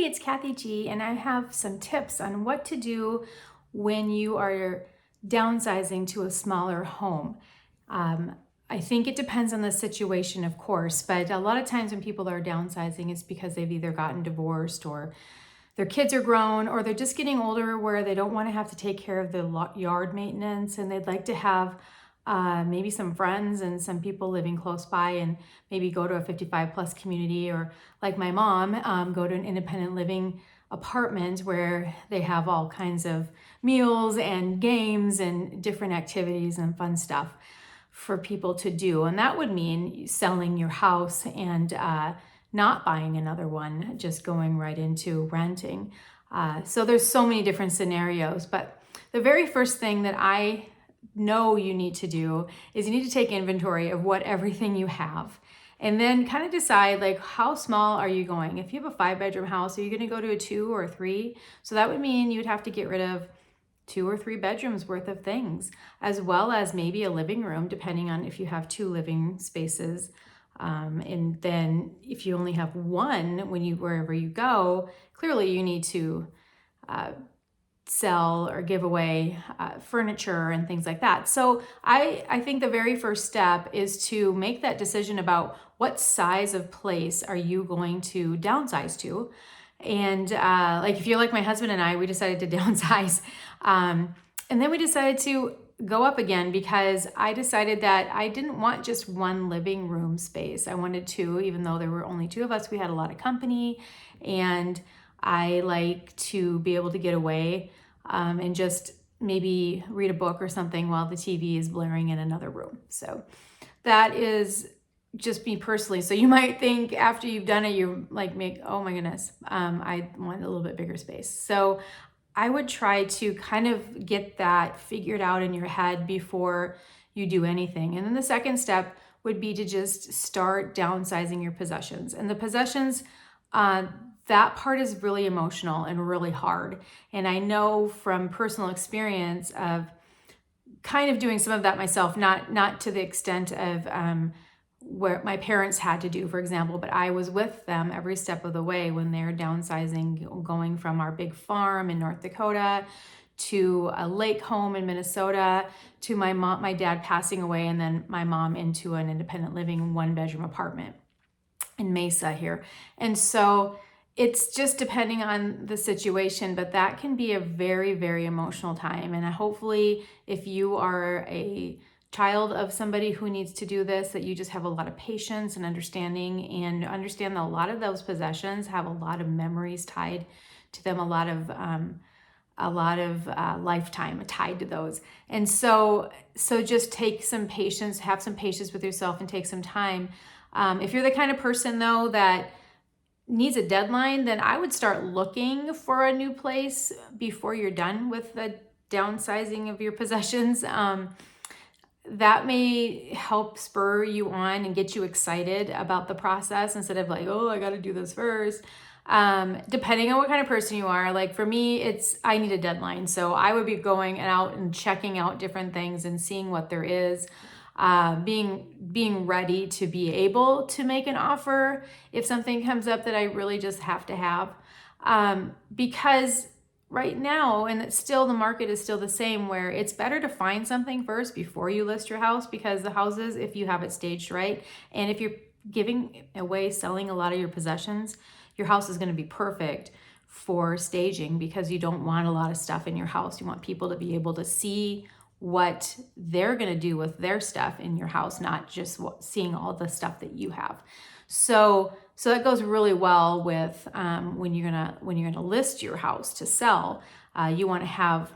it's Kathy G, and I have some tips on what to do when you are downsizing to a smaller home. I think it depends on the situation, of course, but a lot of times when people are downsizing, it's because they've either gotten divorced or their kids are grown or they're just getting older where they don't want to have to take care of the yard maintenance and they'd like to have maybe some friends and some people living close by and maybe go to a 55 plus community, or like my mom, go to an independent living apartment where they have all kinds of meals and games and different activities and fun stuff for people to do. And that would mean selling your house and not buying another one, just going right into renting. So there's so many different scenarios, but the very first thing that I know you need to do is you need to take inventory of what everything you have, and then kind of decide, like, how small are you going? If you have a 5-bedroom house, are you going to go to a 2 or a 3? So that would mean you'd have to get rid of 2 or 3 bedrooms worth of things, as well as maybe a living room, depending on if you have 2 living spaces. And then if you only have one wherever you go, clearly you need to sell or give away furniture and things like that. So I think the very first step is to make that decision about what size of place are you going to downsize to. And like if you're like my husband and I, we decided to downsize. And then we decided to go up again because I decided that I didn't want just one living room space. I wanted 2, even though there were only 2 of us. We had a lot of company, and I like to be able to get away and just maybe read a book or something while the TV is blaring in another room. So that is just me personally. So you might think after you've done it, you're like, oh my goodness, I want a little bit bigger space. So I would try to kind of get that figured out in your head before you do anything. And then the second step would be to just start downsizing your possessions. And the possessions, that part is really emotional and really hard. And I know from personal experience of kind of doing some of that myself, not to the extent of where my parents had to do, for example, but I was with them every step of the way when they're downsizing, going from our big farm in North Dakota to a lake home in Minnesota, to my dad passing away, and then my mom into an independent living 1-bedroom apartment in Mesa here. And so it's just depending on the situation, but that can be a very, very emotional time. And hopefully if you are a child of somebody who needs to do this, that you just have a lot of patience and understanding, and understand that a lot of those possessions have a lot of memories tied to them, a lot of lifetime tied to those. And so just take some patience, have some patience with yourself, and take some time. If you're the kind of person though that needs a deadline, then I would start looking for a new place before you're done with the downsizing of your possessions. That may help spur you on and get you excited about the process instead of like, oh, I got to do this first. Depending on what kind of person you are. Like for me, I need a deadline. So I would be going out and checking out different things and seeing what there is. Being ready to be able to make an offer if something comes up that I really just have to have. Because right now, and it's still, the market is still the same, where it's better to find something first before you list your house, because the houses, if you have it staged right, and if you're giving away, selling a lot of your possessions, your house is going to be perfect for staging, because you don't want a lot of stuff in your house. You want people to be able to see what they're going to do with their stuff in your house, not just seeing all the stuff that you have. So that goes really well with when you're gonna list your house to sell. You want to have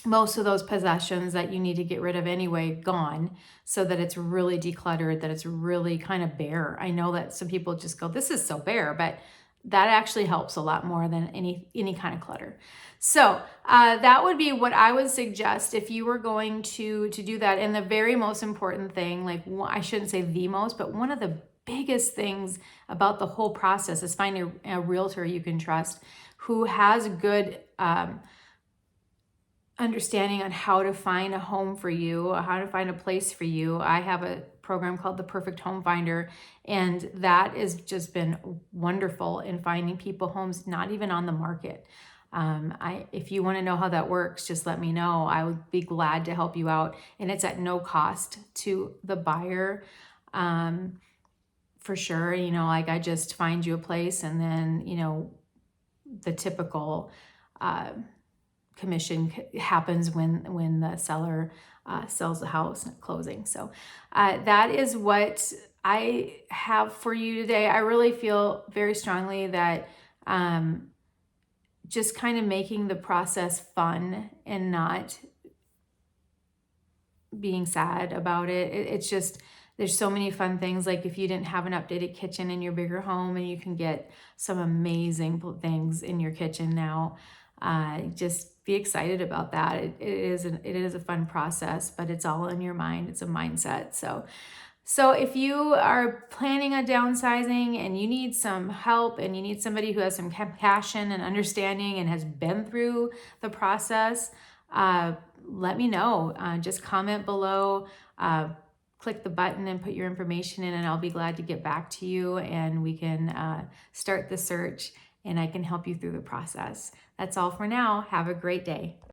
most of those possessions that you need to get rid of anyway gone, so that it's really decluttered, that it's really kind of bare. I know that some people just go, this is so bare, but that actually helps a lot more than any kind of clutter. So that would be what I would suggest if you were going to do that. And the very most important thing, like, I shouldn't say the most, but one of the biggest things about the whole process is finding a realtor you can trust, who has good understanding on how to find a home for you, how to find a place for you. I have a program called the Perfect Home Finder, and that has just been wonderful in finding people homes not even on the market. If you want to know how that works, just let me know. I would be glad to help you out, and it's at no cost to the buyer. For sure, like I just find you a place, and then the typical commission happens when the seller sells the house at closing. So that is what I have for you today. I really feel very strongly that just kind of making the process fun and not being sad about it. It's just, there's so many fun things. Like if you didn't have an updated kitchen in your bigger home, and you can get some amazing things in your kitchen now, just be excited about that. It is a fun process, but it's all in your mind. It's a mindset. So if you are planning on downsizing and you need some help, and you need somebody who has some compassion and understanding and has been through the process, let me know. Just comment below, click the button and put your information in, and I'll be glad to get back to you, and we can start the search, and I can help you through the process. That's all for now. Have a great day.